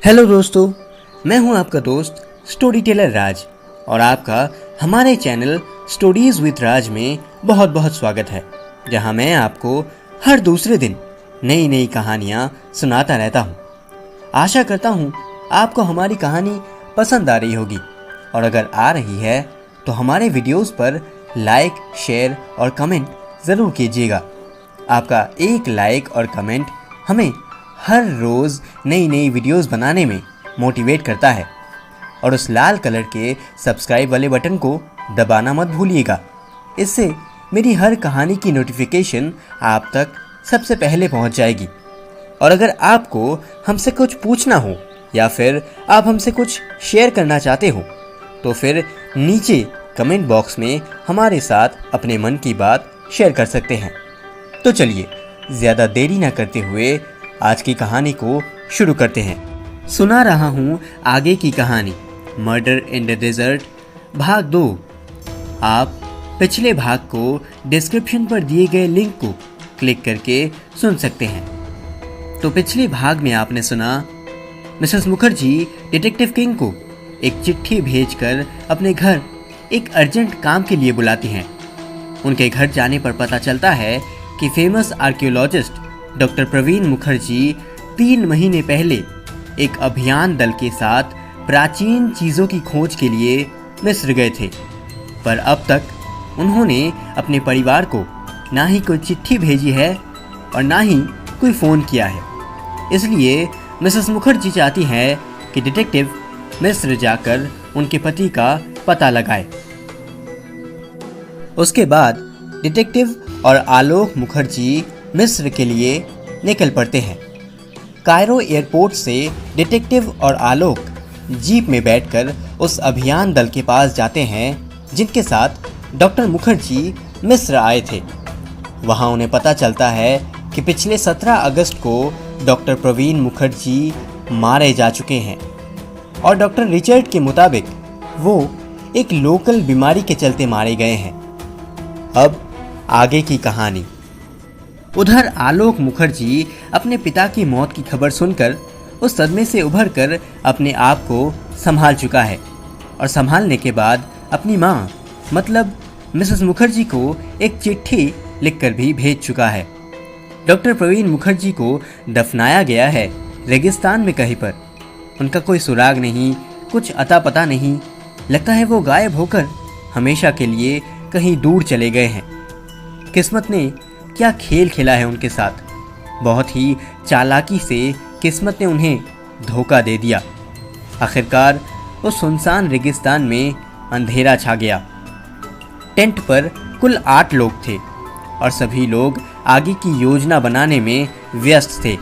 Hello दोस्तों, मैं हूं आपका दोस्त स्टोरी टेलर राज और आपका हमारे चैनल स्टोरीज विद राज में बहुत बहुत स्वागत है, जहां मैं आपको हर दूसरे दिन नई नई कहानियां सुनाता रहता हूं। आशा करता हूं आपको हमारी कहानी पसंद आ रही होगी और अगर आ रही है तो हमारे वीडियोस पर लाइक, शेयर और कमेंट ज़रूर कीजिएगा। आपका एक लाइक और कमेंट हमें हर रोज़ नई नई वीडियोस बनाने में मोटिवेट करता है और उस लाल कलर के सब्सक्राइब वाले बटन को दबाना मत भूलिएगा। इससे मेरी हर कहानी की नोटिफिकेशन आप तक सबसे पहले पहुंच जाएगी। और अगर आपको हमसे कुछ पूछना हो या फिर आप हमसे कुछ शेयर करना चाहते हो तो फिर नीचे कमेंट बॉक्स में हमारे साथ अपने मन की बात शेयर कर सकते हैं। तो चलिए ज़्यादा देरी ना करते हुए आज की कहानी को शुरू करते हैं। सुना रहा हूँ आगे की कहानी मर्डर इन द डेजर्ट भाग 2। आप पिछले भाग को डिस्क्रिप्शन पर दिए गए लिंक को क्लिक करके सुन सकते हैं। तो पिछले भाग में आपने सुना मिसेस मुखर्जी डिटेक्टिव किंग को एक चिट्ठी भेजकर अपने घर एक अर्जेंट काम के लिए बुलाती हैं। उनके घर जाने पर पता चलता है कि famous archaeologist doctor Praveen Mukherjee 3 महीने पहले एक अभियान दल के साथ प्राचीन चीज़ों की खोज के लिए मिस्र गए थे, पर अब तक उन्होंने अपने परिवार को ना ही कोई चिट्ठी भेजी है और ना ही कोई फ़ोन किया है। इसलिए मिसेस मुखर्जी चाहती हैं कि डिटेक्टिव मिस्र जाकर उनके पति का पता लगाए। उसके बाद डिटेक्टिव और आलोक मुखर्जी मिस्र के लिए निकल पड़ते हैं। कायरो एयरपोर्ट से डिटेक्टिव और आलोक जीप में बैठकर उस अभियान दल के पास जाते हैं जिनके साथ डॉक्टर मुखर्जी मिस्र आए थे। वहां उन्हें पता चलता है कि पिछले 17 अगस्त को डॉक्टर प्रवीण मुखर्जी मारे जा चुके हैं और डॉक्टर रिचर्ड के मुताबिक वो एक लोकल बीमारी के चलते मारे गए हैं। अब आगे की कहानी। उधर आलोक मुखर्जी अपने पिता की मौत की खबर सुनकर उस सदमे से उभरकर अपने आप को संभाल चुका है और संभालने के बाद अपनी माँ मतलब मिसेस मुखर्जी को एक चिट्ठी लिखकर भी भेज चुका है। डॉक्टर प्रवीण मुखर्जी को दफनाया गया है रेगिस्तान में कहीं पर। उनका कोई सुराग नहीं, कुछ अता पता नहीं। लगता है वो गायब होकर हमेशा के लिए कहीं दूर चले गए हैं। किस्मत ने क्या खेल खेला है उनके साथ। बहुत ही चालाकी से किस्मत ने उन्हें धोखा दे दिया। आखिरकार उस सुनसान रेगिस्तान में अंधेरा छा गया। टेंट पर कुल 8 लोग थे और सभी लोग आगे की योजना बनाने में व्यस्त थे।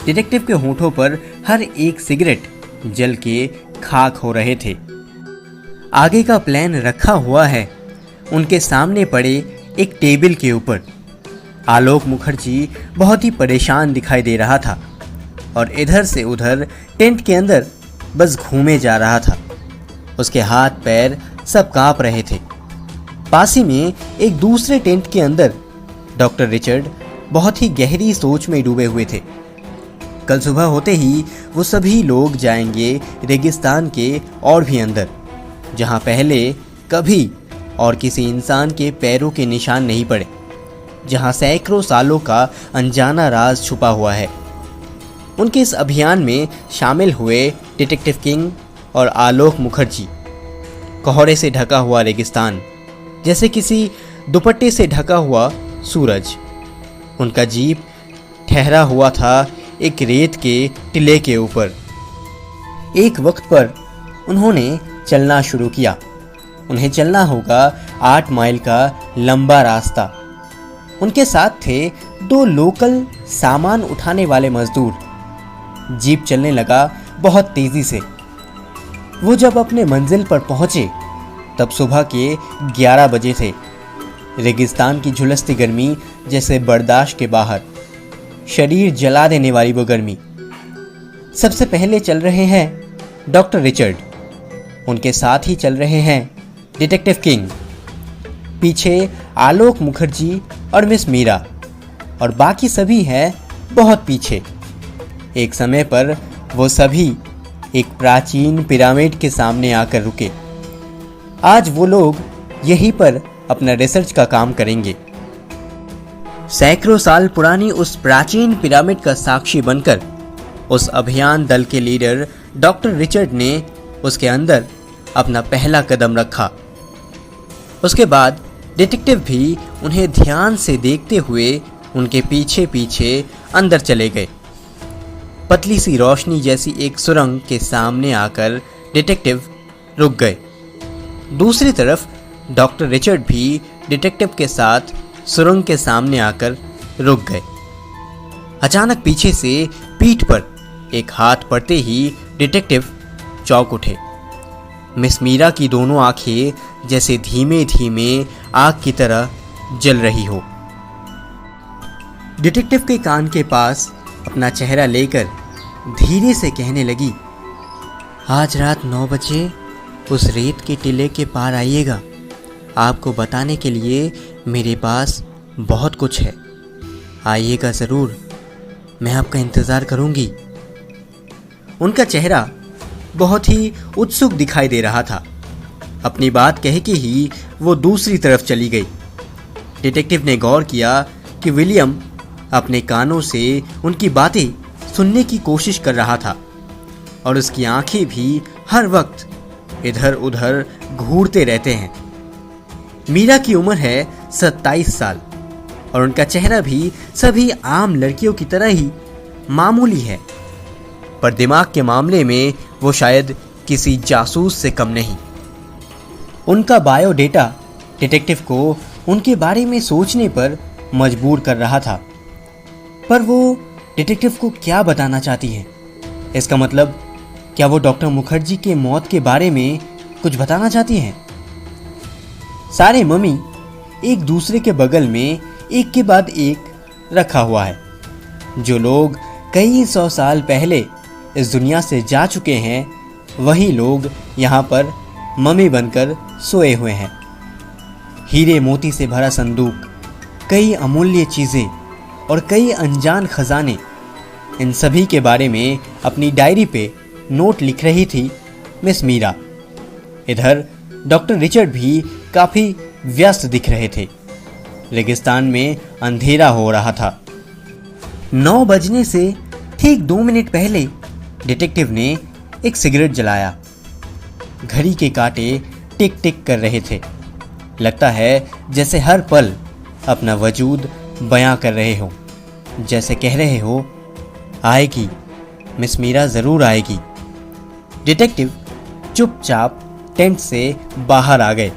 डिटेक्टिव के होठों पर हर एक सिगरेट जल के खाक हो रहे थे। आगे का प्लान रखा हुआ है उनके सामने पड़े एक टेबल के ऊपर। आलोक मुखर्जी बहुत ही परेशान दिखाई दे रहा था और इधर से उधर टेंट के अंदर बस घूमे जा रहा था। उसके हाथ पैर सब कांप रहे थे। पास ही में एक दूसरे टेंट के अंदर डॉक्टर रिचर्ड बहुत ही गहरी सोच में डूबे हुए थे। कल सुबह होते ही वो सभी लोग जाएंगे रेगिस्तान के और भी अंदर, जहां पहले कभी और किसी इंसान के पैरों के निशान नहीं पड़े, जहां सैकड़ों सालों का अनजाना राज छुपा हुआ है। उनके इस अभियान में शामिल हुए डिटेक्टिव किंग और आलोक मुखर्जी। कोहरे से ढका हुआ रेगिस्तान, जैसे किसी दुपट्टे से ढका हुआ सूरज। उनका जीप ठहरा हुआ था एक रेत के टिले के ऊपर। एक वक्त पर उन्होंने चलना शुरू किया। उन्हें चलना होगा 8 माइल का लंबा रास्ता। उनके साथ थे 2 लोकल सामान उठाने वाले मजदूर। जीप चलने लगा बहुत तेजी से। वो जब अपने मंजिल पर पहुंचे तब सुबह के 11 बजे थे। रेगिस्तान की झुलसती गर्मी जैसे बर्दाश्त के बाहर, शरीर जला देने वाली वो गर्मी। सबसे पहले चल रहे हैं डॉक्टर रिचर्ड, उनके साथ ही चल रहे हैं डिटेक्टिव किंग, पीछे आलोक मुखर्जी और मिस मीरा, और बाकी सभी हैं बहुत पीछे। एक समय पर वो सभी एक प्राचीन पिरामिड के सामने आकर रुके। आज वो लोग यहीं पर अपना रिसर्च का काम करेंगे। सैकड़ों साल पुरानी उस प्राचीन पिरामिड का साक्षी बनकर उस अभियान दल के लीडर डॉक्टर रिचर्ड ने उसके अंदर अपना पहला कदम रखा। उसके बाद डिटेक्टिव भी उन्हें ध्यान से देखते हुए उनके पीछे पीछे अंदर चले गए। पतली सी रोशनी जैसी एक सुरंग के सामने आकर डिटेक्टिव रुक गए। दूसरी तरफ डॉक्टर रिचर्ड भी डिटेक्टिव के साथ सुरंग के सामने आकर रुक गए। अचानक पीछे से पीठ पर एक हाथ पड़ते ही डिटेक्टिव चौंक उठे। मिस मीरा की दोनों आंखें जैसे धीमे धीमे आग की तरह जल रही हो। डिटेक्टिव के कान के पास अपना चेहरा लेकर धीरे से कहने लगी, आज रात 9 बजे उस रेत के टीले के पार आइएगा। आपको बताने के लिए मेरे पास बहुत कुछ है। आइएगा ज़रूर, मैं आपका इंतज़ार करूंगी। उनका चेहरा बहुत ही उत्सुक दिखाई दे रहा था। अपनी बात कह के ही वो दूसरी तरफ चली गई। डिटेक्टिव ने गौर किया कि विलियम अपने कानों से उनकी बातें सुनने की कोशिश कर रहा था और उसकी आंखें भी हर वक्त इधर उधर घूरते रहते हैं। मीरा की उम्र है 27 साल और उनका चेहरा भी सभी आम लड़कियों की तरह ही मामूली है, पर दिमाग के मामले में वो शायद किसी जासूस से कम नहीं। उनका बायोडेटा डिटेक्टिव को उनके बारे में सोचने पर मजबूर कर रहा था। पर वो डिटेक्टिव को क्या बताना चाहती हैं? इसका मतलब क्या वो डॉक्टर मुखर्जी के मौत के बारे में कुछ बताना चाहती हैं? सारे मम्मी एक दूसरे के बगल में एक के बाद एक रखा हुआ है। जो लोग कई 100 साल पहले इस दुनिया से जा चुके हैं, वही लोग यहाँ पर मम्मी बनकर सोए हुए हैं। हीरे मोती से भरा संदूक, कई अमूल्य चीज़ें और कई अनजान खजाने, इन सभी के बारे में अपनी डायरी पे नोट लिख रही थी मिस मीरा। इधर डॉक्टर रिचर्ड भी काफ़ी व्यस्त दिख रहे थे। रेगिस्तान में अंधेरा हो रहा था। 9 बजने से ठीक 2 मिनट पहले डिटेक्टिव ने एक सिगरेट जलाया। घड़ी के कांटे टिक टिक कर रहे थे। लगता है जैसे हर पल अपना वजूद बयां कर रहे हो, जैसे कह रहे हो, आएगी मिस मीरा, ज़रूर आएगी। डिटेक्टिव चुपचाप टेंट से बाहर आ गए।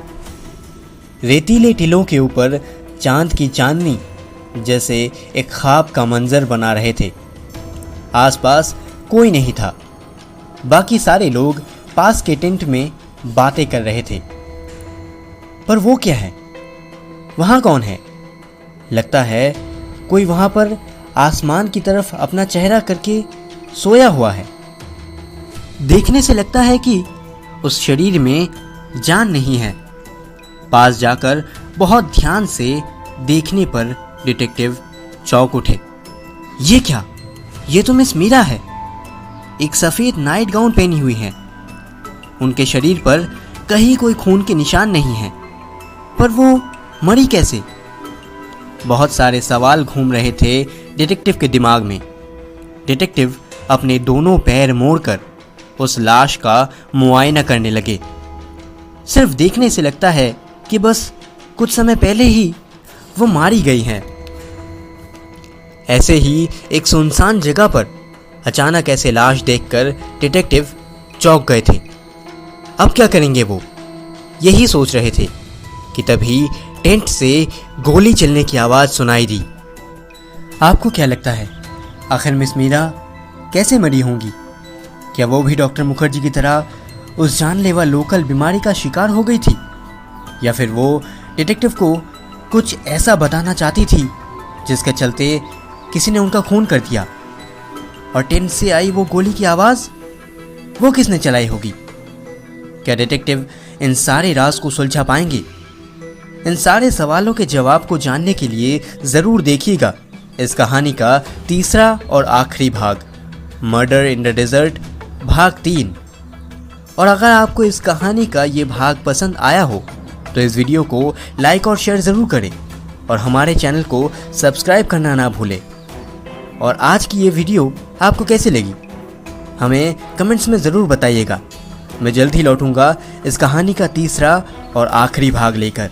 रेतीले टीलों के ऊपर चांद की चांदनी जैसे एक ख्वाब का मंजर बना रहे थे। आसपास कोई नहीं था। बाकी सारे लोग पास के टेंट में बातें कर रहे थे। पर वो क्या है? वहाँ कौन है? लगता है कोई वहाँ पर आसमान की तरफ अपना चेहरा करके सोया हुआ है। देखने से लगता है कि उस शरीर में जान नहीं है। पास जाकर बहुत ध्यान से देखने पर डिटेक्टिव चौंक उठे। ये क्या? ये तो मिस मीरा है। एक सफ़ेद नाइट गाउन पहनी हुई है। उनके शरीर पर कहीं कोई खून के निशान नहीं है। पर वो मरी कैसे? बहुत सारे सवाल घूम रहे थे डिटेक्टिव के दिमाग में। डिटेक्टिव अपने दोनों पैर मोड़कर उस लाश का मुआयना करने लगे। सिर्फ देखने से लगता है कि बस कुछ समय पहले ही वो मारी गई हैं। ऐसे ही एक सुनसान जगह पर अचानक ऐसे लाश देखकर डिटेक्टिव चौंक गए थे। अब क्या करेंगे वो? यही सोच रहे थे कि तभी टेंट से गोली चलने की आवाज़ सुनाई दी। आपको क्या लगता है, आखिर मिस मीरा कैसे मरी होंगी? क्या वो भी डॉक्टर मुखर्जी की तरह उस जानलेवा लोकल बीमारी का शिकार हो गई थी, या फिर वो डिटेक्टिव को कुछ ऐसा बताना चाहती थी जिसके चलते किसी ने उनका खून कर दिया? और टेंट से आई वो गोली की आवाज़, वो किसने चलाई होगी? क्या डिटेक्टिव इन सारे राज को सुलझा पाएंगे? इन सारे सवालों के जवाब को जानने के लिए ज़रूर देखिएगा इस कहानी का तीसरा और आखिरी भाग। मर्डर इन द डेजर्ट भाग 3। और अगर आपको इस कहानी का ये भाग पसंद आया हो तो इस वीडियो को लाइक और शेयर ज़रूर करें और हमारे चैनल को सब्सक्राइब करना ना भूलें। और आज की ये वीडियो आपको कैसी लगी हमें कमेंट्स में ज़रूर बताइएगा। मैं जल्द ही लौटूंगा इस कहानी का तीसरा और आखिरी भाग लेकर।